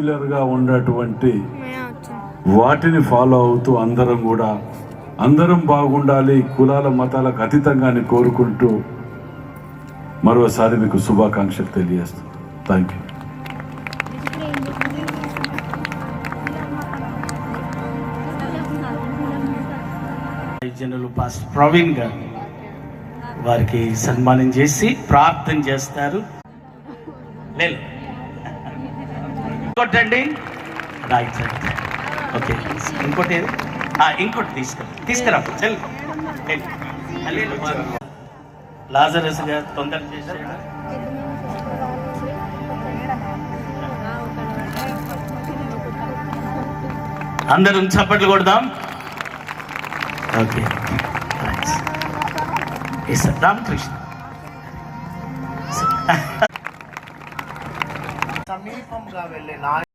పాపులర్గా ఉన్నటువంటి వాటిని ఫాలో అవుతూ అందరం బాగుండాలి, కులాల మతాలకు అతీతంగా అని కోరుకుంటూ మరోసారి మీకు శుభాకాంక్షలు తెలియజేస్తాను. Thank you. జనులు పాస్టర్ ప్రవీణ్ గారు వారికి సన్మానం చేసి ప్రార్థన చేస్తారు. లేదు ఇంకోటండి, రైట్ రైట్, ఓకే. ఇంకోటి ఇంకోటి తీసుకురా చెల్లి. లాజరస్ గారు తొందర చేశారు. అందరం చప్పట్లు కొడదాం. ఓకే, రామకృష్ణ సమీపంగా వెళ్ళే